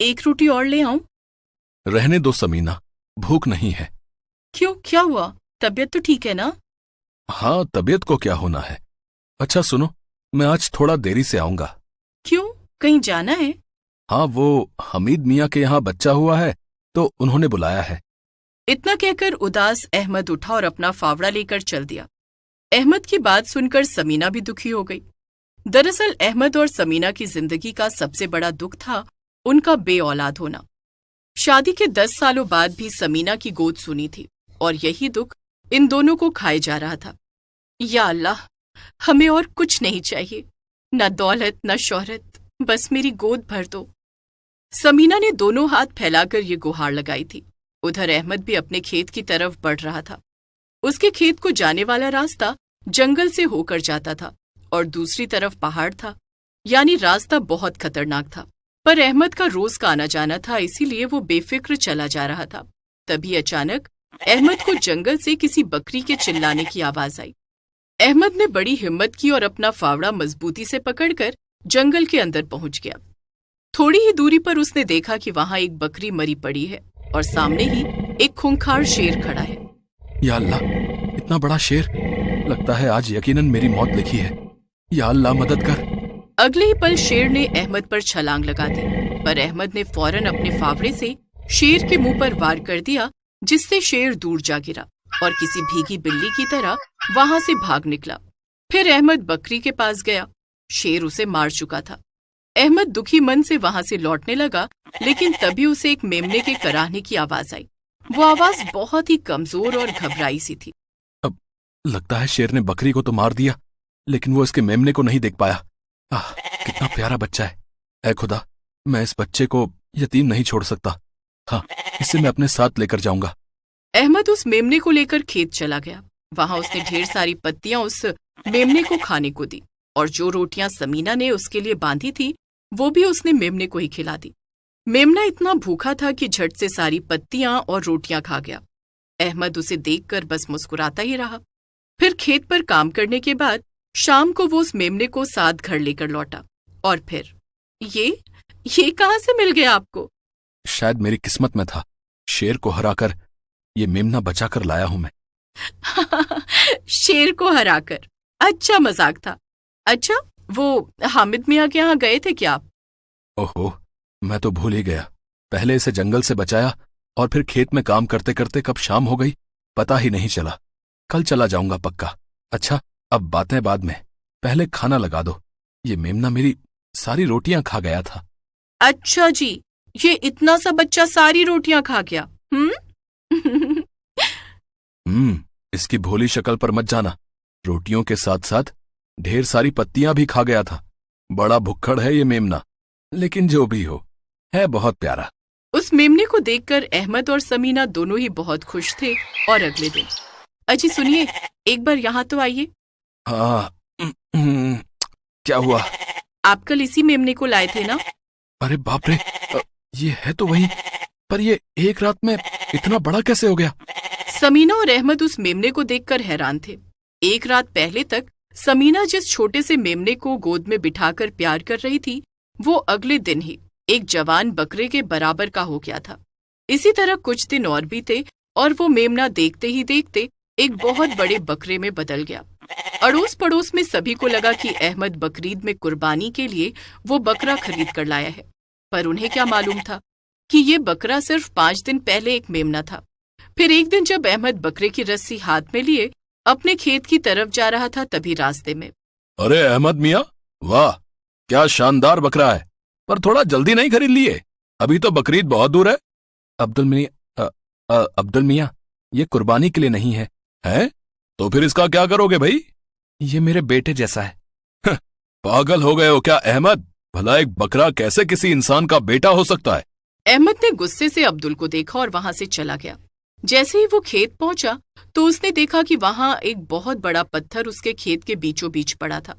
एक रोटी और ले आऊं? रहने दो समीना, भूख नहीं है। क्यों, क्या हुआ? तबीयत तो ठीक है ना? हाँ, तबीयत को क्या होना है। अच्छा सुनो, मैं आज थोड़ा देरी से आऊंगा। क्यों, कहीं जाना है? हाँ, वो हमीद मियाँ के यहाँ बच्चा हुआ है तो उन्होंने बुलाया है। इतना कहकर उदास अहमद उठा और अपना फावड़ा लेकर चल दिया। अहमद की बात सुनकर समीना भी दुखी हो गई। दरअसल अहमद और समीना की जिंदगी का सबसे बड़ा दुख था उनका बेऔलाद होना। शादी के 10 सालों बाद भी समीना की गोद सुनी थी और यही दुख इन दोनों को खाए जा रहा था। या अल्लाह, हमें और कुछ नहीं चाहिए, न दौलत न शोहरत, बस मेरी गोद भर दो। समीना ने दोनों हाथ फैलाकर ये गुहार लगाई थी। उधर अहमद भी अपने खेत की तरफ बढ़ रहा था। उसके खेत को जाने वाला रास्ता जंगल से होकर जाता था और दूसरी तरफ पहाड़ था, यानी रास्ता बहुत खतरनाक था। पर अहमद का रोज का आना जाना था, इसीलिए वो बेफिक्र चला जा रहा था। तभी अचानक अहमद को जंगल से किसी बकरी के चिल्लाने की आवाज आई। अहमद ने बड़ी हिम्मत की और अपना फावड़ा मजबूती से पकड़कर जंगल के अंदर पहुंच गया। थोड़ी ही दूरी पर उसने देखा कि वहां एक बकरी मरी पड़ी है और सामने ही एक खूंखार शेर खड़ा है। या अल्लाह, इतना बड़ा शेर! लगता है आज यकीनन मेरी मौत लिखी है। या अल्लाह, मदद कर। अगले ही पल शेर ने अहमद पर छलांग लगा दी, पर अहमद ने फौरन अपने फावड़े से शेर के मुंह पर वार कर दिया, जिससे शेर दूर जा गिरा और किसी भीगी बिल्ली की तरह वहां से भाग निकला। फिर अहमद बकरी के पास गया। शेर उसे मार चुका था। अहमद दुखी मन से वहां से लौटने लगा, लेकिन तभी उसे एक मेमने के कराहने की आवाज आई। वो आवाज बहुत ही कमजोर और घबराई सी थी। अब लगता है शेर ने बकरी को तो मार दिया, लेकिन वो इसके मेमने को नहीं देख पाया। कितना प्यारा बच्चा है। ऐ खुदा, मैं इस बच्चे को यतीम नहीं छोड़ सकता। हाँ, इसे मैं अपने साथ लेकर जाऊंगा। अहमद उस मेमने को लेकर खेत चला गया। वहां उसने ढेर सारी पत्तियां उस मेमने को खाने को दी और जो रोटियां समीना ने उसके लिए बांधी थी वो भी उसने मेमने को ही खिला दी। मेमना इतना भूखा था कि झट से सारी पत्तियां और रोटियां खा गया। अहमद उसे देखकर बस मुस्कुराता ही रहा। फिर खेत पर काम करने के बाद शाम को वो उस मेमने को साथ घर लेकर लौटा। और फिर ये कहां से मिल गया आपको? शायद मेरी किस्मत में था। शेर को हराकर ये मेमना बचाकर लाया हूं मैं। शेर को हराकर? अच्छा मजाक था। अच्छा, वो हामिद मियाँ के यहाँ गए थे क्या आप? ओहो, मैं तो भूल ही गया। पहले इसे जंगल से बचाया और फिर खेत में काम करते करते कब शाम हो गई पता ही नहीं चला। कल चला जाऊंगा पक्का। अच्छा, अब बातें बाद में, पहले खाना लगा दो। ये मेमना मेरी सारी रोटियां खा गया था। अच्छा जी, ये इतना सा बच्चा सारी रोटियां खा गया? इसकी भोली शक्ल पर मत जाना। रोटियों के साथ साथ ढेर सारी पत्तियां भी खा गया था। बड़ा भुक्खड़ है ये मेमना, लेकिन जो भी हो, है बहुत प्यारा। उस मेमने को देखकर अहमद और समीना दोनों ही बहुत खुश थे। और अगले दिन, अजी सुनिए, एक बार यहाँ तो आइए। हाँ, क्या हुआ? आप कल इसी मेमने को लाए थे ना? अरे बाप रे, ये है तो वही, पर ये एक रात में इतना बड़ा कैसे हो गया? समीना और अहमद उस मेमने को देखकर हैरान थे। एक रात पहले तक समीना जिस छोटे से मेमने को गोद में बिठाकर प्यार कर रही थी, वो अगले दिन ही एक जवान बकरे के बराबर का हो गया था। इसी तरह कुछ दिन और बीते और वो मेमना देखते ही देखते एक बहुत बड़े बकरे में बदल गया। अड़ोस पड़ोस में सभी को लगा कि अहमद बकरीद में कुर्बानी के लिए वो बकरा खरीद कर लाया है, पर उन्हें क्या मालूम था कि ये बकरा सिर्फ 5 दिन पहले एक मेमना था। फिर एक दिन जब अहमद बकरे की रस्सी हाथ में लिए अपने खेत की तरफ जा रहा था, तभी रास्ते में, अरे अहमद मियाँ, वाह क्या शानदार बकरा है, पर थोड़ा जल्दी नहीं खरीद लिए? अभी तो बकरीद बहुत दूर है। अब्दुल मियाँ, ये कुर्बानी के लिए नहीं है। हैं? तो फिर इसका क्या करोगे भाई? ये मेरे बेटे जैसा है। पागल हो गए हो क्या अहमद? भला एक बकरा कैसे किसी इंसान का बेटा हो सकता है? अहमद ने गुस्से से अब्दुल को देखा और वहां से चला गया। जैसे ही वो खेत पहुंचा तो उसने देखा कि वहां एक बहुत बड़ा पत्थर उसके खेत के बीचों बीच पड़ा था।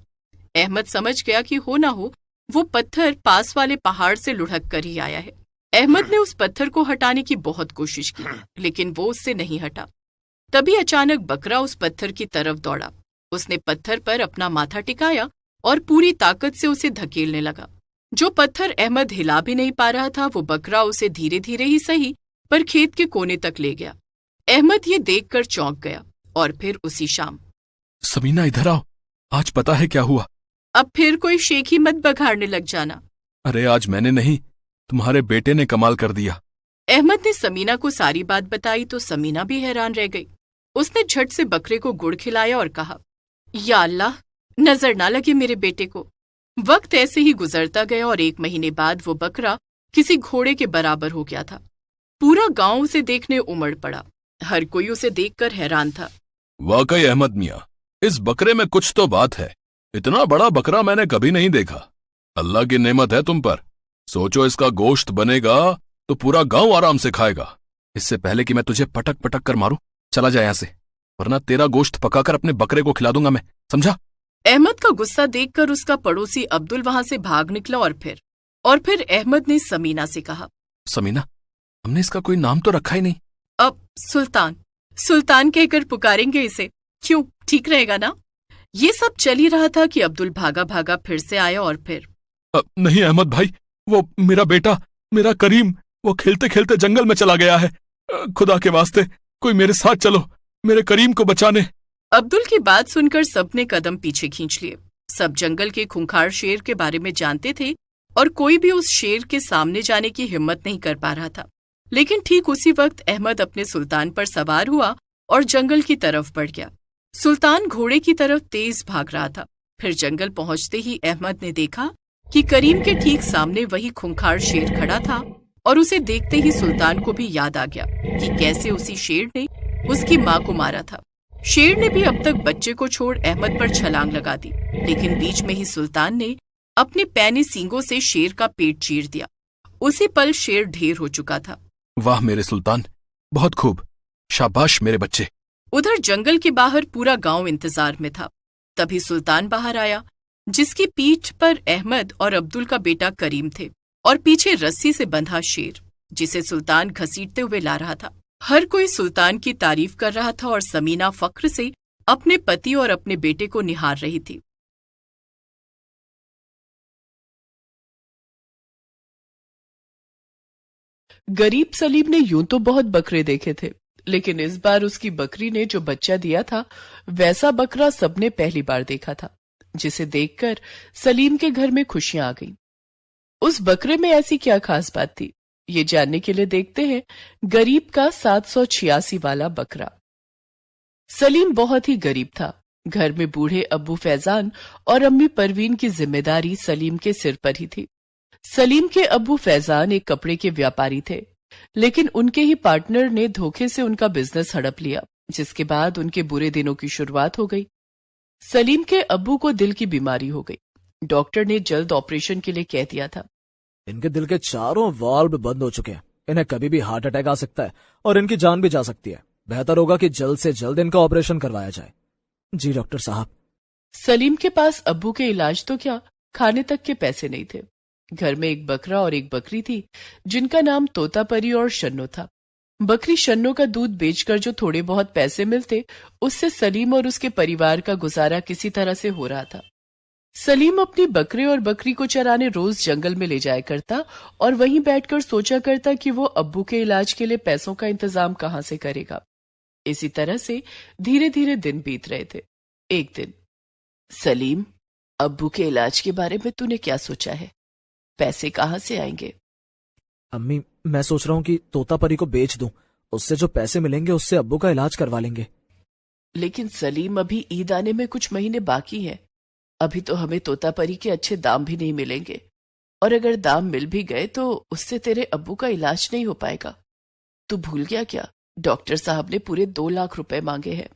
अहमद समझ गया कि हो ना हो वो पत्थर पास वाले पहाड़ से लुढ़क कर ही आया है। अहमद ने उस पत्थर को हटाने की बहुत कोशिश की, लेकिन वो उससे नहीं हटा। तभी अचानक बकरा उस पत्थर की तरफ दौड़ा। उसने पत्थर पर अपना माथा टिकाया और पूरी ताकत से उसे धकेलने लगा। जो पत्थर अहमद हिला भी नहीं पा रहा था, वो बकरा उसे धीरे धीरे ही सही पर खेत के कोने तक ले गया। अहमद ये देखकर चौंक गया। और फिर उसी शाम, समीना इधर आओ, आज पता है क्या हुआ? अब फिर कोई शेखी मत बघाड़ने लग जाना। अरे आज मैंने नहीं, तुम्हारे बेटे ने कमाल कर दिया। अहमद ने समीना को सारी बात बताई तो समीना भी हैरान रह गई। उसने झट से बकरे को गुड़ खिलाया और कहा, या अल्लाह, नजर ना लगे मेरे बेटे को। वक्त ऐसे ही गुजरता गया और 1 महीने बाद वो बकरा किसी घोड़े के बराबर हो गया था। पूरा गांव उसे देखने उमड़ पड़ा। हर कोई उसे देखकर हैरान था। वाकई अहमद मियाँ, इस बकरे में कुछ तो बात है। इतना बड़ा बकरा मैंने कभी नहीं देखा। अल्लाह की नेमत है तुम पर। सोचो, इसका गोश्त बनेगा तो पूरा गांव आराम से खाएगा। इससे पहले कि मैं तुझे पटक पटक कर मारूं, चला जा यहां से, वरना तेरा गोश्त पकाकर अपने बकरे को खिला दूंगा मैं, समझा? अहमद का गुस्सा देखकर उसका पड़ोसी अब्दुल वहां से भाग निकला और फिर अहमद ने समीना से कहा, समीना, हमने इसका कोई नाम तो रखा ही नहीं। अब सुल्तान कहकर पुकारेंगे इसे, क्यों, ठीक रहेगा ना? ये सब चल ही रहा था कि अब्दुल भागा भागा फिर से आया और फिर, नहीं अहमद भाई, वो मेरा बेटा, मेरा करीम, वो खेलते खेलते जंगल में चला गया है। खुदा के वास्ते कोई मेरे साथ चलो, मेरे करीम को बचाने। अब्दुल की बात सुनकर सबने कदम पीछे खींच लिए। सब जंगल के खूंखार शेर के बारे में जानते थे और कोई भी उस शेर के सामने जाने की हिम्मत नहीं कर पा रहा था। लेकिन ठीक उसी वक्त अहमद अपने सुल्तान पर सवार हुआ और जंगल की तरफ बढ़ गया। सुल्तान घोड़े की तरफ तेज भाग रहा था। फिर जंगल पहुंचते ही अहमद ने देखा कि करीम के ठीक सामने वही खूंखार शेर खड़ा था और उसे देखते ही सुल्तान को भी याद आ गया कि कैसे उसी शेर ने उसकी माँ को मारा था। शेर ने भी अब तक बच्चे को छोड़ अहमद पर छलांग लगा दी, लेकिन बीच में ही सुल्तान ने अपने पैनी सींगों से शेर का पेट चीर दिया। उसी पल शेर ढेर हो चुका था। वाह मेरे सुल्तान, बहुत खूब, शाबाश मेरे बच्चे। उधर जंगल के बाहर पूरा गांव इंतजार में था। तभी सुल्तान बाहर आया, जिसकी पीठ पर अहमद और अब्दुल का बेटा करीम थे और पीछे रस्सी से बंधा शेर, जिसे सुल्तान घसीटते हुए ला रहा था। हर कोई सुल्तान की तारीफ कर रहा था और समीना फख्र से अपने पति और अपने बेटे को निहार रही थी। गरीब सलीम ने यूं तो बहुत बकरे देखे थे, लेकिन इस बार उसकी बकरी ने जो बच्चा दिया था, वैसा बकरा सबने पहली बार देखा था, जिसे देखकर सलीम के घर में खुशियां आ गईं। उस बकरे में ऐसी क्या खास बात थी, ये जानने के लिए देखते हैं गरीब का 786 वाला बकरा। सलीम बहुत ही गरीब था। घर में बूढ़े अब्बू फैजान और अम्मी परवीन की जिम्मेदारी सलीम के सिर पर ही थी। सलीम के अब्बू फैजान एक कपड़े के व्यापारी थे, लेकिन उनके ही पार्टनर ने धोखे से उनका बिजनेस हड़प लिया, जिसके बाद उनके बुरे दिनों की शुरुआत हो गई। सलीम के अब्बू को दिल की बीमारी हो गई। डॉक्टर ने जल्द ऑपरेशन के लिए कह दिया था। इनके दिल के चारों वाल्व बंद हो चुके हैं, इन्हें कभी भी हार्ट अटैक आ सकता है और इनकी जान भी जा सकती है। बेहतर होगा कि जल्द से जल्द इनका ऑपरेशन करवाया जाए। जी डॉक्टर साहब। सलीम के पास अब्बू के इलाज तो क्या, खाने तक के पैसे नहीं थे। घर में एक बकरा और एक बकरी थी, जिनका नाम तोतापरी और शन्नो था। बकरी शन्नो का दूध बेचकर जो थोड़े बहुत पैसे मिलते, उससे सलीम और उसके परिवार का गुजारा किसी तरह से हो रहा था। सलीम अपनी बकरे और बकरी को चराने रोज जंगल में ले जाया करता और वहीं बैठकर सोचा करता कि वो अब्बू के इलाज के लिए पैसों का इंतजाम कहां से करेगा। इसी तरह से धीरे धीरे दिन बीत रहे थे। एक दिन, सलीम, अब्बू के इलाज के बारे में तूने क्या सोचा है? पैसे कहां से आएंगे? अम्मी, मैं सोच रहा हूँ कि तोतापरी को बेच दूं, उससे जो पैसे मिलेंगे उससे अब्बू का इलाज करवा लेंगे। लेकिन सलीम, अभी ईद आने में कुछ महीने बाकी हैं। अभी तो हमें तोतापरी के अच्छे दाम भी नहीं मिलेंगे, और अगर दाम मिल भी गए तो उससे तेरे अब्बू का इलाज नहीं हो पाएगा। तू भूल गया क्या, डॉक्टर साहब ने पूरे 2 लाख रुपए मांगे हैं।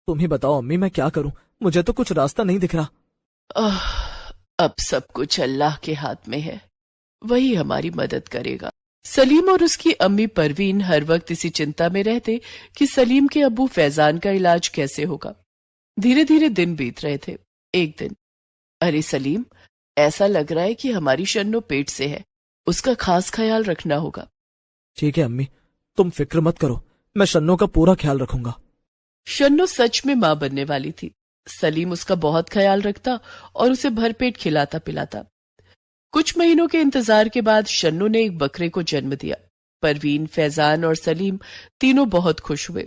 तुम ही बताओ अम्मी, मैं क्या करूं? मुझे तो कुछ रास्ता नहीं दिख रहा। अब सब कुछ अल्लाह के हाथ में है, वही हमारी मदद करेगा। सलीम और उसकी अम्मी परवीन हर वक्त इसी चिंता में रहते कि सलीम के अब्बू फैजान का इलाज कैसे होगा। धीरे धीरे दिन बीत रहे थे। एक दिन, अरे सलीम, ऐसा लग रहा है कि हमारी शन्नो पेट से है, उसका खास ख्याल रखना होगा। ठीक है अम्मी, तुम फिक्र मत करो, मैं शन्नो का पूरा ख्याल रखूंगा। शन्नो सच में मां बनने वाली थी। सलीम उसका बहुत ख्याल रखता और उसे भरपेट खिलाता पिलाता। कुछ महीनों के इंतजार के बाद शन्नू ने एक बकरे को जन्म दिया। परवीन, फैजान और सलीम तीनों बहुत खुश हुए।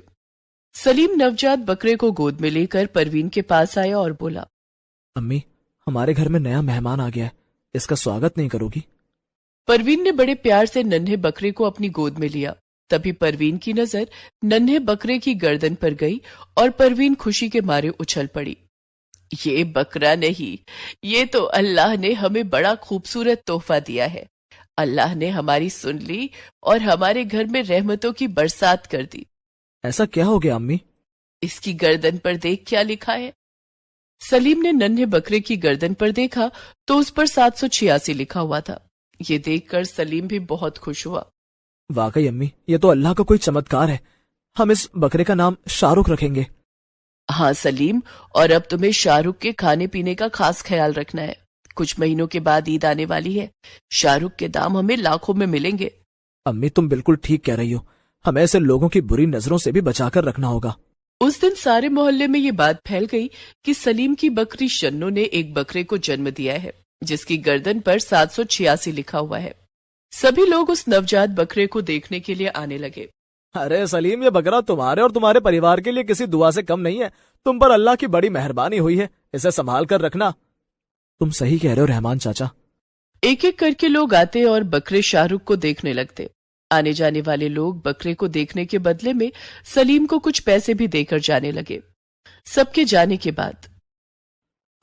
सलीम नवजात बकरे को गोद में लेकर परवीन के पास आया और बोला, अम्मी, हमारे घर में नया मेहमान आ गया है, इसका स्वागत नहीं करोगी? परवीन ने बड़े प्यार से नन्हे बकरे को अपनी गोद में लिया। तभी परवीन की नजर नन्हे बकरे की गर्दन पर गई और परवीन खुशी के मारे उछल पड़ी। ये बकरा नहीं, ये तो अल्लाह ने हमें बड़ा खूबसूरत तोहफा दिया है। अल्लाह ने हमारी सुन ली और हमारे घर में रहमतों की बरसात कर दी। ऐसा क्या हो गया अम्मी? इसकी गर्दन पर देख क्या लिखा है। सलीम ने नन्हे बकरे की गर्दन पर देखा तो उस पर 786 लिखा हुआ था। ये देखकर सलीम भी बहुत खुश हुआ। वाकई अम्मी, ये तो अल्लाह का कोई चमत्कार है। हम इस बकरे का नाम शाहरुख रखेंगे। हाँ सलीम, और अब तुम्हें शाहरुख के खाने पीने का खास ख्याल रखना है। कुछ महीनों के बाद ईद आने वाली है। शाहरुख के दाम हमें लाखों में मिलेंगे। अम्मी, तुम बिल्कुल ठीक कह रही हो। हमें ऐसे लोगों की बुरी नजरों से भी बचाकर रखना होगा। उस दिन सारे मोहल्ले में ये बात फैल गई कि सलीम की बकरी शन्नू ने एक बकरे को जन्म दिया है, जिसकी गर्दन पर 786 लिखा हुआ है। सभी लोग उस नवजात बकरे को देखने के लिए आने लगे। अरे सलीम, ये बकरा तुम्हारे और तुम्हारे परिवार के लिए किसी दुआ से कम नहीं है। तुम पर अल्लाह की बड़ी मेहरबानी हुई है, इसे संभाल कर रखना। तुम सही कह रहे हो रहमान चाचा। एक एक करके लोग आते और बकरे शाहरुख को देखने लगते। आने जाने वाले लोग बकरे को देखने के बदले में सलीम को कुछ पैसे भी देकर जाने लगे। सबके जाने के बाद,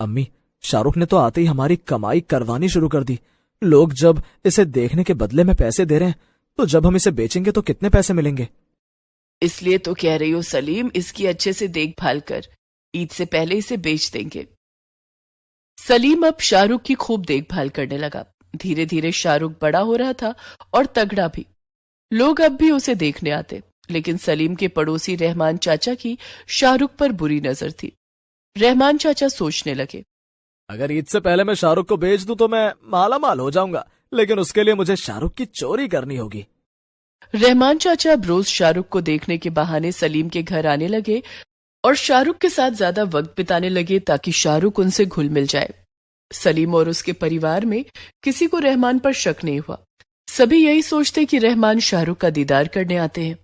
अम्मी, शाहरुख ने तो आते ही हमारी कमाई करवानी शुरू कर दी। लोग जब इसे देखने के बदले में पैसे दे रहे हैं, तो जब हम इसे बेचेंगे तो कितने पैसे मिलेंगे? इसलिए तो कह रही हूँ सलीम, इसकी अच्छे से देखभाल कर। ईद से पहले इसे बेच देंगे। सलीम अब शाहरुख की खूब देखभाल करने लगा। धीरे धीरे शाहरुख बड़ा हो रहा था और तगड़ा भी। लोग अब भी उसे देखने आते, लेकिन सलीम के पड़ोसी रहमान चाचा की शाहरुख पर बुरी नजर थी। रहमान चाचा सोचने लगे, अगर ईद से पहले मैं शाहरुख को बेच दूं तो मैं माला माल हो जाऊंगा, लेकिन उसके लिए मुझे शाहरुख की चोरी करनी होगी। रहमान चाचा अब रोज शाहरुख को देखने के बहाने सलीम के घर आने लगे और शाहरुख के साथ ज्यादा वक्त बिताने लगे ताकि शाहरुख उनसे घुल मिल जाए। सलीम और उसके परिवार में किसी को रहमान पर शक नहीं हुआ। सभी यही सोचते कि रहमान शाहरुख का दीदार करने आते हैं।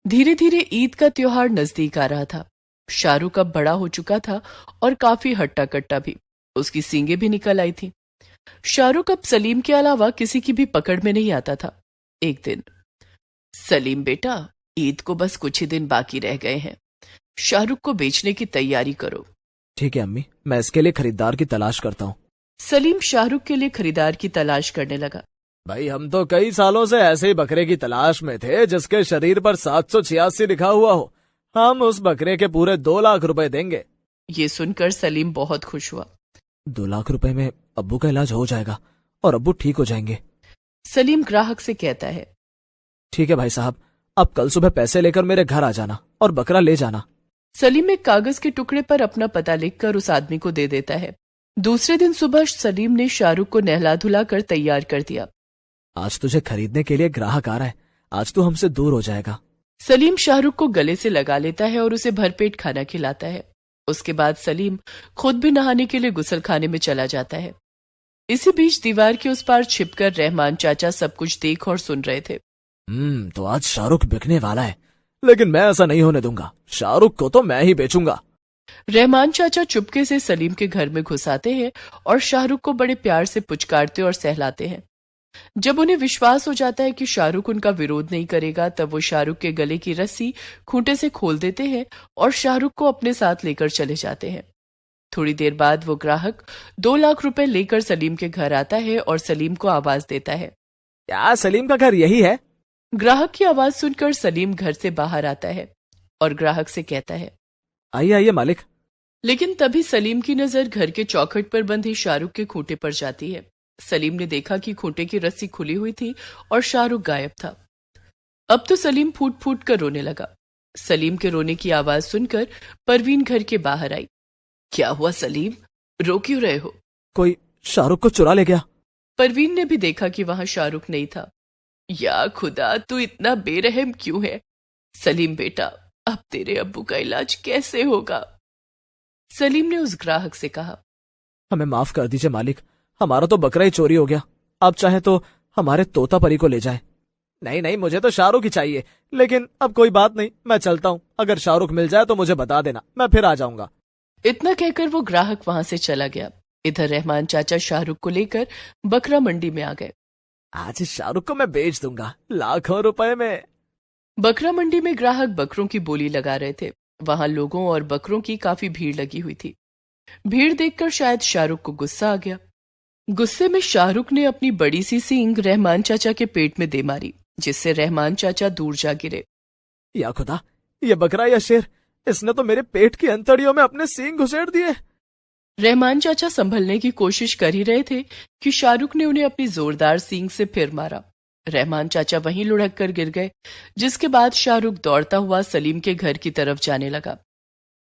धीरे धीरे ईद का त्योहार नजदीक आ रहा था। शाहरुख अब बड़ा हो चुका था और काफी हट्टा कट्टा भी। उसकी सींगें भी निकल आई थी। शाहरुख अब सलीम के अलावा किसी की भी पकड़ में नहीं आता था। एक दिन, सलीम बेटा, ईद को बस कुछ ही दिन बाकी रह गए हैं। शाहरुख को बेचने की तैयारी करो। ठीक है अम्मी, मैं इसके लिए खरीदार की तलाश करता हूँ। सलीम शाहरुख के लिए खरीदार की तलाश करने लगा। भाई, हम तो कई सालों से ऐसे ही बकरे की तलाश में थे जिसके शरीर पर 786 लिखा हुआ हो। हम उस बकरे के पूरे 2 लाख रुपए देंगे। ये सुनकर सलीम बहुत खुश हुआ। 2 लाख रुपए में अब्बू का इलाज हो जाएगा और अब्बू ठीक हो जाएंगे। सलीम ग्राहक से कहता है, ठीक है भाई साहब, आप कल सुबह पैसे लेकर मेरे घर आ जाना और बकरा ले जाना। सलीम एक कागज के टुकड़े पर अपना पता लिखकर उस आदमी को दे देता है। दूसरे दिन सुबह सलीम ने शाहरुख को नहला धुला कर तैयार कर दिया। आज तुझे खरीदने के लिए ग्राहक आ रहा है, आज तू हमसे दूर हो जाएगा। सलीम शाहरुख को गले से लगा लेता है और उसे भरपेट खाना खिलाता है। उसके बाद सलीम खुद भी नहाने के लिए गुसलखाने में चला जाता है। इसी बीच दीवार के उस पार छिपकर रहमान चाचा सब कुछ देख और सुन रहे थे। तो आज शाहरुख बिकने वाला है, लेकिन मैं ऐसा नहीं होने दूंगा। शाहरुख को तो मैं ही बेचूंगा। रहमान चाचा चुपके से सलीम के घर में घुस आते हैं और शाहरुख को बड़े प्यार से पुचकारते और सहलाते हैं। जब उन्हें विश्वास हो जाता है कि शाहरुख उनका विरोध नहीं करेगा, तब वो शाहरुख के गले की रस्सी खूंटे से खोल देते हैं और शाहरुख को अपने साथ लेकर चले जाते हैं। थोड़ी देर बाद वो ग्राहक 2 लाख रुपए लेकर सलीम के घर आता है और सलीम को आवाज देता है, क्या सलीम का घर यही है? ग्राहक की आवाज सुनकर सलीम घर से बाहर आता है और ग्राहक से कहता है, आइए आइए मालिक। लेकिन तभी सलीम की नजर घर के चौखट पर बंधे शाहरुख के खूंटे पर जाती है। सलीम ने देखा कि खूंटे की रस्सी खुली हुई थी और शाहरुख गायब था। अब तो सलीम फूट फूट कर रोने लगा। सलीम के रोने की आवाज सुनकर परवीन घर के बाहर आई। क्या हुआ सलीम, रो क्यों रहे हो? कोई शाहरुख को चुरा ले गया। परवीन ने भी देखा कि वहां शाहरुख नहीं था। या खुदा, तू इतना बेरहम क्यों है? सलीम बेटा, अब तेरे अब्बू का इलाज कैसे होगा? सलीम ने उस ग्राहक से कहा, हमें माफ कर दीजिए मालिक, हमारा तो बकरा ही चोरी हो गया। आप चाहे तो हमारे तोता परी को ले जाए। नहीं नहीं, मुझे तो शाहरुख ही चाहिए। लेकिन अब कोई बात नहीं, मैं चलता हूँ। अगर शाहरुख मिल जाए तो मुझे बता देना, मैं फिर आ जाऊंगा। इतना कहकर वो ग्राहक वहां से चला गया। इधर रहमान चाचा शाहरुख को लेकर बकरा मंडी में आ गए। आज इस शाहरुख को मैं बेच दूंगा लाखों रुपए में। बकरा मंडी में ग्राहक बकरों की बोली लगा रहे थे। वहां लोगों और बकरों की काफी भीड़ लगी हुई थी। भीड़ देखकर शायद शाहरुख को गुस्सा आ गया। गुस्से में शाहरुख ने अपनी बड़ी सी सींग रहमान चाचा के पेट में दे मारी, जिससे रहमान चाचा दूर जा गिरे। या खुदा, ये बकरा या शेर, इसने तो मेरे पेट की अंतड़ियों में अपने सींग घुसेड़ दिए। रहमान चाचा संभलने की कोशिश कर ही रहे थे कि शाहरुख ने उन्हें अपनी जोरदार सींग से फिर मारा। रहमान चाचा वहीं लुढ़क कर गिर गए, जिसके बाद शाहरुख दौड़ता हुआ सलीम के घर की तरफ जाने लगा।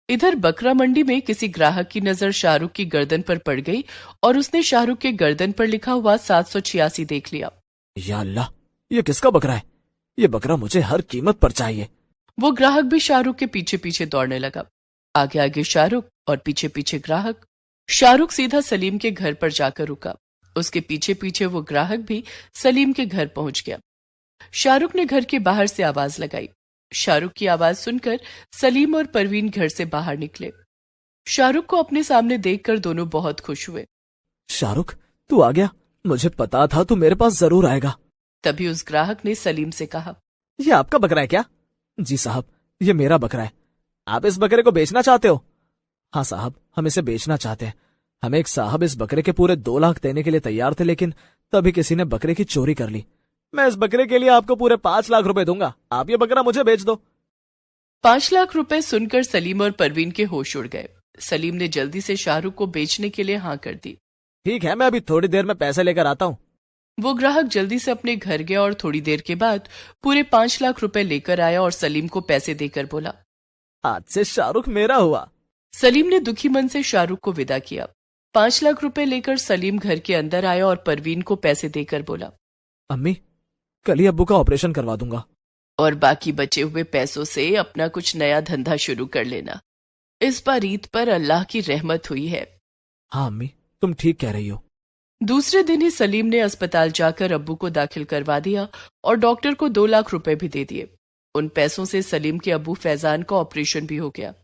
इधर बकरा मंडी में किसी ग्राहक की नजर शाहरुख की गर्दन पर पड़ गई और उसने शाहरुख के गर्दन पर लिखा हुआ 786 देख लिया। या अल्लाह, ये किसका बकरा है? ये बकरा मुझे हर कीमत पर चाहिए। वो ग्राहक भी शाहरुख के पीछे पीछे दौड़ने लगा। आगे आगे शाहरुख और पीछे पीछे ग्राहक। शाहरुख सीधा सलीम के घर पर जाकर रुका। उसके पीछे पीछे वो ग्राहक भी सलीम के घर पहुंच गया। शाहरुख ने घर के बाहर से आवाज लगाई। शाहरुख की आवाज सुनकर सलीम और परवीन घर से बाहर निकले। शाहरुख को अपने सामने देखकर दोनों बहुत खुश हुए। शाहरुख, तू आ गया। मुझे पता था तू मेरे पास जरूर आएगा। तभी उस ग्राहक ने सलीम से कहा, ये आपका बकरा है क्या? जी साहब, ये मेरा बकरा है। आप इस बकरे को बेचना चाहते हो? हाँ साहब, हम इसे बेचना चाहते हैं। हमें एक साहब इस बकरे के पूरे 2 लाख देने के लिए तैयार थे, लेकिन तभी किसी ने बकरे की चोरी कर ली। मैं इस बकरे के लिए आपको पूरे 5 लाख रुपए दूंगा। आप ये बकरा मुझे बेच दो। 5 लाख रुपए सुनकर सलीम और परवीन के होश उड़ गए। सलीम ने जल्दी से शाहरुख को बेचने के लिए हाँ कर दी। ठीक है, मैं अभी थोड़ी देर में पैसे लेकर आता हूँ। वो ग्राहक जल्दी से अपने घर गया और थोड़ी देर के बाद पूरे 5 लाख रुपए लेकर आया और सलीम को पैसे देकर बोला, आज से शाहरुख मेरा हुआ। सलीम ने दुखी मन से शाहरुख को विदा किया। 5 लाख रुपए लेकर सलीम घर के अंदर आया और परवीन को पैसे देकर बोला, अम्मी, कल ही अब्बू का ऑपरेशन करवा दूंगा और बाकी बचे हुए पैसों से अपना कुछ नया धंधा शुरू कर लेना। इस बार ईद पर अल्लाह की रहमत हुई है। हाँ अम्मी, तुम ठीक कह रही हो। दूसरे दिन ही सलीम ने अस्पताल जाकर अब्बू को दाखिल करवा दिया और डॉक्टर को 2 लाख रुपए भी दे दिए। उन पैसों से सलीम के अब्बू फैजान का ऑपरेशन भी हो गया।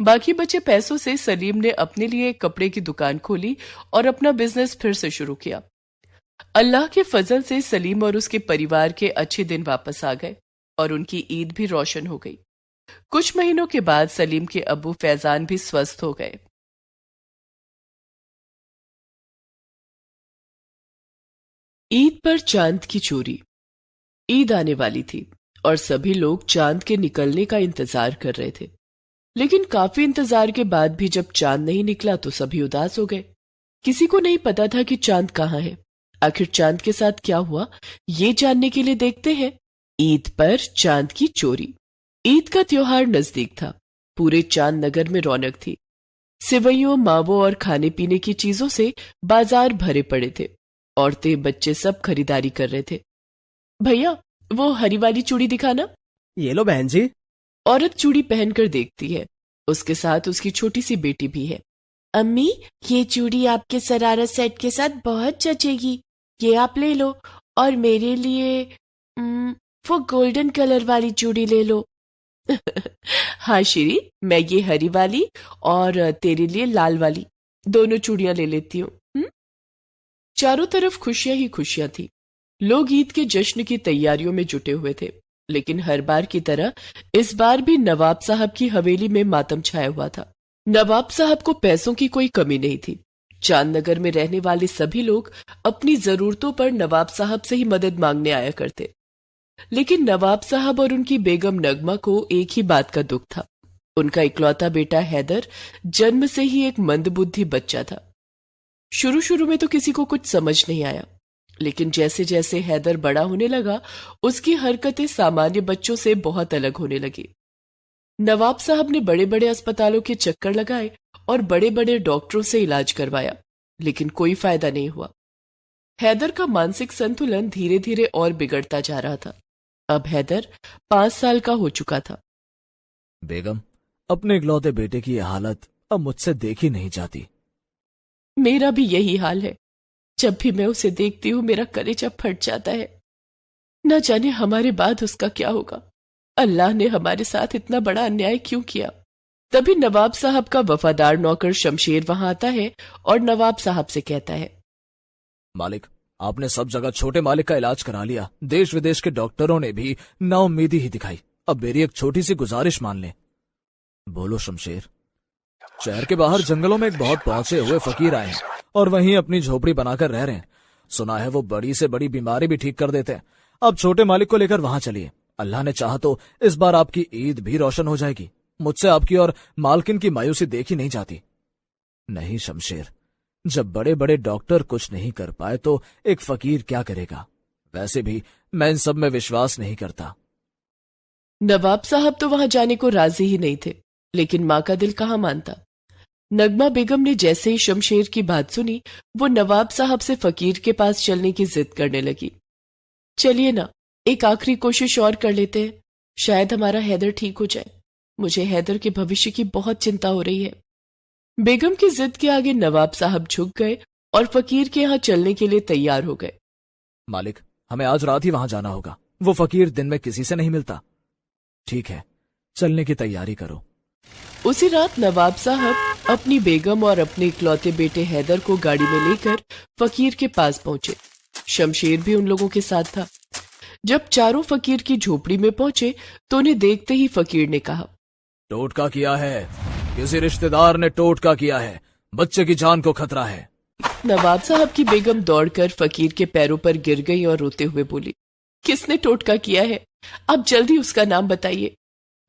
बाकी बचे पैसों से सलीम ने अपने लिए एक कपड़े की दुकान खोली और अपना बिजनेस फिर से शुरू किया। अल्लाह के फजल से सलीम और उसके परिवार के अच्छे दिन वापस आ गए और उनकी ईद भी रोशन हो गई। कुछ महीनों के बाद सलीम के अब्बू फैजान भी स्वस्थ हो गए। ईद पर चांद की चोरी। ईद आने वाली थी और सभी लोग चांद के निकलने का इंतजार कर रहे थे। लेकिन काफी इंतजार के बाद भी जब चांद नहीं निकला तो सभी उदास हो गए। किसी को नहीं पता था कि चांद कहाँ है। आखिर चांद के साथ क्या हुआ, ये जानने के लिए देखते हैं ईद पर चांद की चोरी। ईद का त्योहार नजदीक था। पूरे चांद नगर में रौनक थी। सेवइयों, मावों और खाने पीने की चीजों से बाजार भरे पड़े थे। औरतें, बच्चे सब खरीदारी कर रहे थे। भैया, वो हरी वाली चूड़ी दिखाना। ये लो बहन जी। औरत चूड़ी पहनकर देखती है। उसके साथ उसकी छोटी सी बेटी भी है। अम्मी, ये चूड़ी आपके शरारा सेट के साथ बहुत जचेगी। ये आप ले लो और मेरे लिए वो गोल्डन कलर वाली चूड़ी ले लो। हाँ श्री, मैं ये हरी वाली और तेरे लिए लाल वाली दोनों चूड़ियां ले लेती हूँ। चारों तरफ खुशियां ही खुशियां थी। लोग ईद के जश्न की तैयारियों में जुटे हुए थे। लेकिन हर बार की तरह इस बार भी नवाब साहब की हवेली में मातम छाया हुआ था। नवाब साहब को पैसों की कोई कमी नहीं थी। चांदनगर में रहने वाले सभी लोग अपनी जरूरतों पर नवाब साहब से ही मदद मांगने आया करते। लेकिन नवाब साहब और उनकी बेगम नगमा को एक ही बात का दुख था। उनका इकलौता बेटा हैदर जन्म से ही एक मंदबुद्धि बच्चा था। शुरू शुरू में तो किसी को कुछ समझ नहीं आया, लेकिन जैसे जैसे हैदर बड़ा होने लगा उसकी हरकतें सामान्य बच्चों से बहुत अलग होने लगी। नवाब साहब ने बड़े बड़े अस्पतालों के चक्कर लगाए और बड़े बड़े डॉक्टरों से इलाज करवाया, लेकिन कोई फायदा नहीं हुआ। हैदर का मानसिक संतुलन धीरे धीरे और बिगड़ता जा रहा था। अब हैदर 5 साल का हो चुका था। बेगम, अपने इकलौते बेटे की यह हालत अब मुझसे देखी नहीं जाती। मेरा भी यही हाल है। जब भी मैं उसे देखती हूँ मेरा कलेजा फट जाता है। न जाने हमारे बाद उसका क्या होगा। अल्लाह ने हमारे साथ इतना बड़ा अन्याय क्यों किया। तभी नवाब साहब का वफादार नौकर शमशेर वहां आता है और नवाब साहब से कहता है, मालिक, आपने सब जगह छोटे मालिक का इलाज करा लिया। देश विदेश के डॉक्टरों ने भी नाउम्मीदी ही दिखाई। अब मेरी एक छोटी सी गुजारिश मान लें। बोलो शमशेर। शहर के बाहर जंगलों में एक बहुत पहुंचे हुए फकीर आए हैं और वहीं अपनी झोपड़ी बनाकर रह रहे हैं। सुना है वो बड़ी से बड़ी बीमारी भी ठीक कर देते हैं। अब छोटे मालिक को लेकर वहां चलिए। अल्लाह ने चाहा तो इस बार आपकी ईद भी रोशन हो जाएगी। मुझसे आपकी और मालकिन की मायूसी देखी नहीं जाती। नहीं शमशेर, जब बड़े बड़े डॉक्टर कुछ नहीं कर पाए तो एक फकीर क्या करेगा। वैसे भी मैं इन सब में विश्वास नहीं करता। नवाब साहब तो वहां जाने को राजी ही नहीं थे, लेकिन मां का दिल कहाँ मानता। नगमा बेगम ने जैसे ही शमशेर की बात सुनी, वो नवाब साहब से फकीर के पास चलने की जिद करने लगी। चलिए ना, एक आखिरी कोशिश और कर लेते हैं, शायद हमारा हैदर ठीक हो जाए। मुझे हैदर के भविष्य की बहुत चिंता हो रही है। बेगम की जिद के आगे नवाब साहब झुक गए और फकीर के यहाँ चलने के लिए तैयार हो गए। मालिक, हमें आज रात ही वहां जाना होगा। वो फकीर दिन में किसी से नहीं मिलता। ठीक है, चलने की तैयारी करो। उसी रात नवाब साहब अपनी बेगम और अपने इकलौते बेटे हैदर को गाड़ी में लेकर फकीर के पास पहुंचे। शमशेर भी उन लोगों के साथ था। जब चारों फकीर की झोपड़ी में पहुंचे तो उन्हें देखते ही फकीर ने कहा, टोटका किया है, किसी रिश्तेदार ने टोटका किया है, बच्चे की जान को खतरा है। नवाब साहब की बेगम दौड़कर फकीर के पैरों पर गिर गई और रोते हुए बोली, किसने टोटका किया है? आप जल्दी उसका नाम बताइए।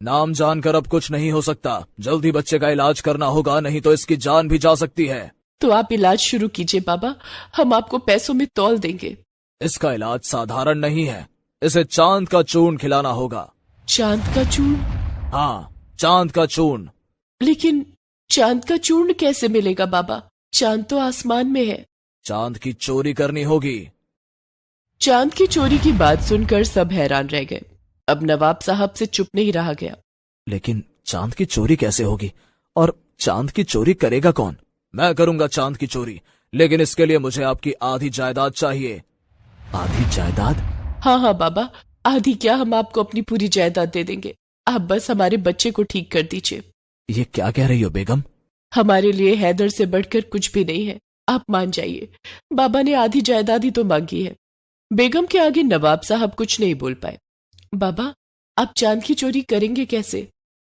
नाम जानकर अब कुछ नहीं हो सकता। जल्दी बच्चे का इलाज करना होगा, नहीं तो इसकी जान भी जा सकती है। तो आप इलाज शुरू कीजिए बाबा, हम आपको पैसों में तौल देंगे। इसका इलाज साधारण नहीं है, इसे चांद का चूर्ण खिलाना होगा। चांद का चूर्ण? हाँ, चांद का चूर्ण। लेकिन चांद का चूर्ण कैसे मिलेगा बाबा? चांद तो आसमान में है। चांद की चोरी करनी होगी। चांद की चोरी की बात सुनकर सब हैरान रह गए। अब नवाब साहब से चुप नहीं रहा गया। लेकिन चांद की चोरी कैसे होगी और चांद की चोरी करेगा कौन? मैं करूंगा चांद की चोरी, लेकिन इसके लिए मुझे आपकी आधी जायदाद चाहिए। आधी जायदाद? हाँ हाँ बाबा, आधी क्या, हम आपको अपनी पूरी जायदाद दे देंगे। आप बस हमारे बच्चे को ठीक कर दीजिए। ये क्या कह रही हो बेगम? हमारे लिए हैदर से बढ़कर कुछ भी नहीं है, आप मान जाइए। बाबा ने आधी जायदाद ही तो मांगी है। बेगम के आगे नवाब साहब कुछ नहीं बोल पाए। बाबा, आप चांद की चोरी करेंगे कैसे?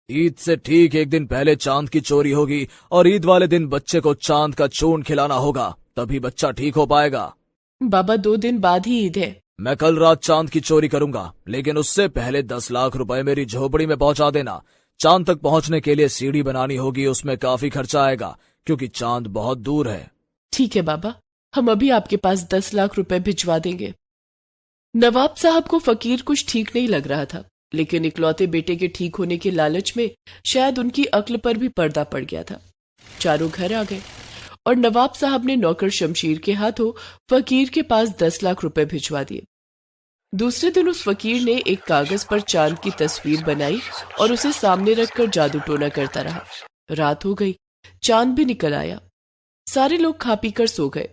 ईद से ठीक एक दिन पहले चांद की चोरी होगी और ईद वाले दिन बच्चे को चांद का चूर्ण खिलाना होगा, तभी बच्चा ठीक हो पाएगा। बाबा, 2 दिन बाद ही ईद है। मैं कल रात चांद की चोरी करूंगा, लेकिन उससे पहले 10 लाख रुपए मेरी झोपड़ी में पहुंचा देना। चांद तक पहुंचने के लिए सीढ़ी बनानी होगी, उसमें काफी खर्चा आएगा क्योंकि चांद बहुत दूर है। ठीक है बाबा, हम अभी आपके पास 10 लाख रुपए भिजवा देंगे। नवाब साहब को फकीर कुछ ठीक नहीं लग रहा था, लेकिन इकलौते बेटे के ठीक होने के लालच में शायद उनकी अक्ल पर भी पर्दा पड़ गया था। चारों घर आ गए और नवाब साहब ने नौकर शमशीर के हाथों फकीर के पास 10 लाख रुपए भिजवा दिए। दूसरे दिन उस फकीर ने एक कागज पर चांद की तस्वीर बनाई और उसे सामने रखकर जादू टोना करता रहा। रात हो गई, चांद भी निकल आया। सारे लोग खा पी कर सो गए।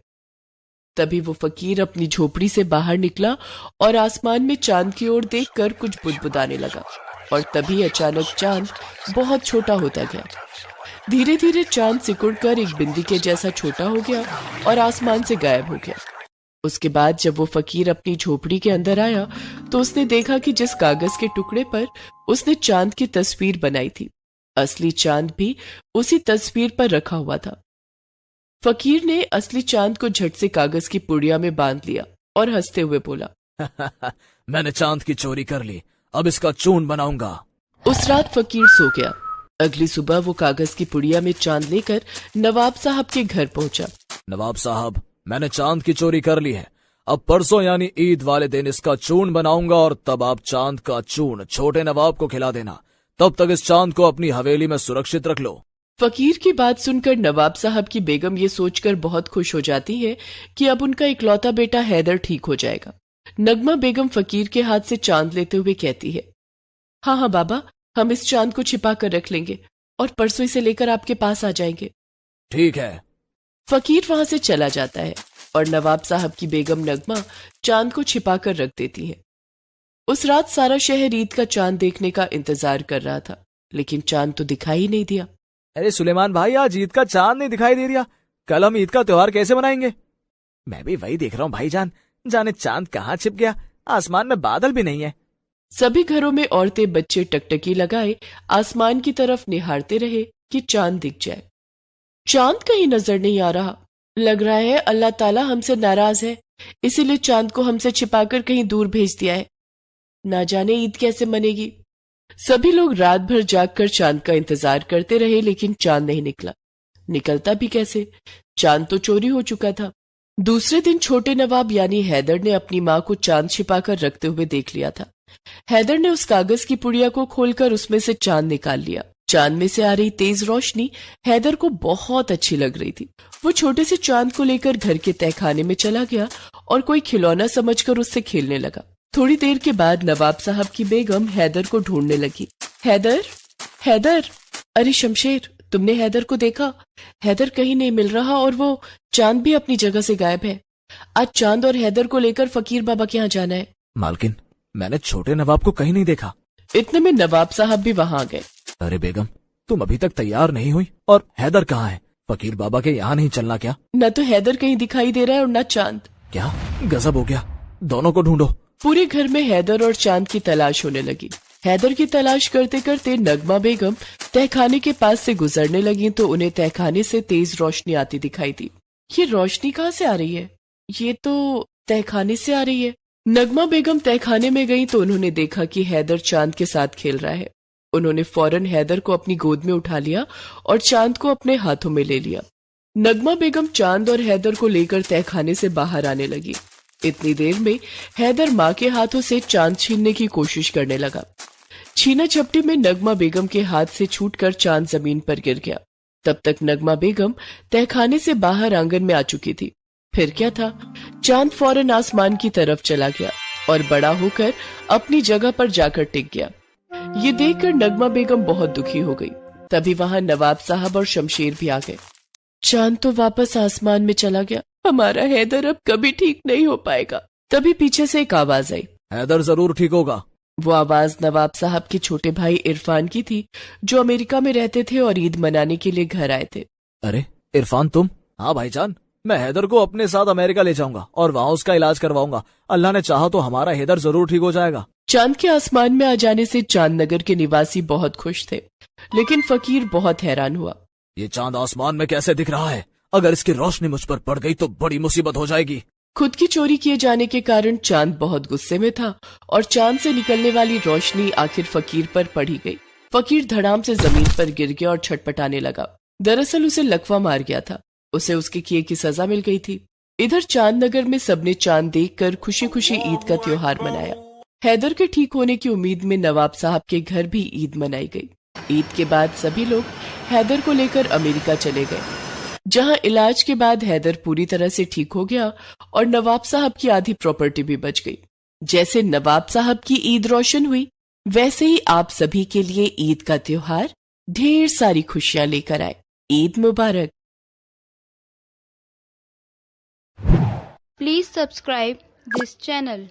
तभी वो फकीर अपनी झोपड़ी से बाहर निकला और आसमान में चांद की ओर देखकर कुछ बुदबुदाने लगा, और तभी अचानक चांद बहुत छोटा होता गया। धीरे धीरे चांद सिकुड़कर एक बिंदी के जैसा छोटा हो गया और आसमान से गायब हो गया। उसके बाद जब वो फकीर अपनी झोपड़ी के अंदर आया तो उसने देखा कि जिस कागज के टुकड़े पर उसने चांद की तस्वीर बनाई थी, असली चांद भी उसी तस्वीर पर रखा हुआ था। फकीर ने असली चांद को झट से कागज की पुड़िया में बांध लिया और हंसते हुए बोला, मैंने चांद की चोरी कर ली, अब इसका चूर्ण बनाऊंगा। उस रात फकीर सो गया। अगली सुबह वो कागज की पुड़िया में चांद लेकर नवाब साहब के घर पहुंचा। नवाब साहब, मैंने चांद की चोरी कर ली है। अब परसों यानी ईद वाले दिन इसका चूर्ण बनाऊंगा और तब आप चांद का चूर्ण छोटे नवाब को खिला देना। तब तक इस चांद को अपनी हवेली में सुरक्षित रख लो। फकीर की बात सुनकर नवाब साहब की बेगम ये सोचकर बहुत खुश हो जाती है कि अब उनका इकलौता बेटा हैदर ठीक हो जाएगा। नगमा बेगम फकीर के हाथ से चांद लेते हुए कहती है, हाँ हाँ बाबा, हम इस चांद को छिपा कर रख लेंगे और परसों इसे लेकर आपके पास आ जाएंगे। ठीक है। फकीर वहां से चला जाता है और नवाब साहब की बेगम नगमा चांद को छिपा कर रख देती हैं। उस रात सारा शहर ईद का चांद देखने का इंतजार कर रहा था, लेकिन चांद तो दिखाई ही नहीं दिया। अरे सुलेमान भाई, आज ईद का चांद नहीं दिखाई दे रहा। कल हम ईद का त्योहार कैसे मनाएंगे? मैं भी वही देख रहा हूँ भाईजान, जाने चांद कहाँ छिप गया। आसमान में बादल भी नहीं है। सभी घरों में औरतें बच्चे टकटकी लगाए आसमान की तरफ निहारते रहे कि चांद दिख जाए। चांद कहीं नजर नहीं आ रहा। लग रहा है अल्लाह ताला हमसे नाराज है, इसीलिए चांद को हमसे छिपाकर कहीं दूर भेज दिया है। ना जाने ईद कैसे मनेगी। सभी लोग रात भर जागकर चांद का इंतजार करते रहे, लेकिन चांद नहीं निकला। निकलता भी कैसे? चांद तो चोरी हो चुका था। दूसरे दिन छोटे नवाब यानी हैदर ने अपनी माँ को चांद छिपाकर रखते हुए देख लिया था। हैदर ने उस कागज की पुड़िया को खोलकर उसमें से चांद निकाल लिया। चांद में से आ रही तेज रोशनी हैदर को बहुत अच्छी लग रही थी। वो छोटे से चांद को लेकर घर के तहखाने में चला गया और कोई खिलौना समझकर उससे खेलने लगा। थोड़ी देर के बाद नवाब साहब की बेगम हैदर को ढूंढने लगी। हैदर, हैदर, अरे शमशेर, तुमने हैदर को देखा? हैदर कहीं नहीं मिल रहा और वो चांद भी अपनी जगह से गायब है। आज चांद और हैदर को लेकर फकीर बाबा के यहाँ जाना है। मालकिन, मैंने छोटे नवाब को कहीं नहीं देखा। इतने में नवाब साहब भी वहां आ गए। अरे बेगम, तुम अभी तक तैयार नहीं हुई और हैदर कहाँ है? फकीर बाबा के यहाँ नहीं चलना क्या? न तो हैदर कहीं दिखाई दे रहा है और न चांद। क्या गजब हो गया, दोनों को ढूंढो। पूरे घर में हैदर और चांद की तलाश होने लगी। हैदर की तलाश करते करते नगमा बेगम तहखाने के पास से गुजरने लगी तो उन्हें तहखाने से तेज रोशनी आती दिखाई दी। ये रोशनी कहाँ से आ रही है? ये तो तहखाने से आ रही है। नगमा बेगम तहखाने में गई तो उन्होंने देखा कि हैदर चांद के साथ खेल रहा है। उन्होंने फौरन हैदर को अपनी गोद में उठा लिया और चांद को अपने हाथों में ले लिया। नगमा बेगम चांद और हैदर को लेकर तहखाने से बाहर आने लगी। इतनी देर में हैदर माँ के हाथों से चांद छीनने की कोशिश करने लगा। छीना झपटी में नगमा बेगम के हाथ से छूटकर चांद जमीन पर गिर गया। तब तक नगमा बेगम तहखाने से बाहर आंगन में आ चुकी थी। फिर क्या था, चांद फौरन आसमान की तरफ चला गया और बड़ा होकर अपनी जगह पर जाकर टिक गया। ये देखकर नगमा बेगम बहुत दुखी हो गई। तभी वहां नवाब साहब और शमशेर भी आ गए। चांद तो वापस आसमान में चला गया, हमारा हैदर अब कभी ठीक नहीं हो पाएगा। तभी पीछे से एक आवाज आई। हैदर जरूर ठीक होगा। वो आवाज नवाब साहब के छोटे भाई इरफान की थी, जो अमेरिका में रहते थे और ईद मनाने के लिए घर आए थे। अरे इरफान, तुम? हाँ भाईजान, मैं हैदर को अपने साथ अमेरिका ले जाऊंगा और वहाँ उसका इलाज करवाऊंगा। अल्लाह ने चाहा तो हमारा हैदर जरूर ठीक हो जाएगा। चांद के आसमान में आ जाने से चांद नगर के निवासी बहुत खुश थे, लेकिन फकीर बहुत हैरान हुआ। ये चांद आसमान में कैसे दिख रहा है? अगर इसकी रोशनी मुझ पर पड़ गई तो बड़ी मुसीबत हो जाएगी। खुद की चोरी किए जाने के कारण चांद बहुत गुस्से में था और चांद से निकलने वाली रोशनी आखिर फकीर पर पड़ी गई। फकीर धड़ाम से जमीन पर गिर गया और छटपटाने लगा। दरअसल उसे लकवा मार गया था। उसे उसके किए की सजा मिल गई थी। इधर चांद नगर में सबने चांद देखकर खुशी खुशी ईद का त्योहार मनाया। हैदर के ठीक होने की उम्मीद में नवाब साहब के घर भी ईद मनाई गई। ईद के बाद सभी लोग हैदर को लेकर अमेरिका चले गए, जहां इलाज के बाद हैदर पूरी तरह से ठीक हो गया और नवाब साहब की आधी प्रॉपर्टी भी बच गई। जैसे नवाब साहब की ईद रोशन हुई, वैसे ही आप सभी के लिए ईद का त्योहार ढेर सारी खुशियां लेकर आए। ईद मुबारक। Please subscribe this channel.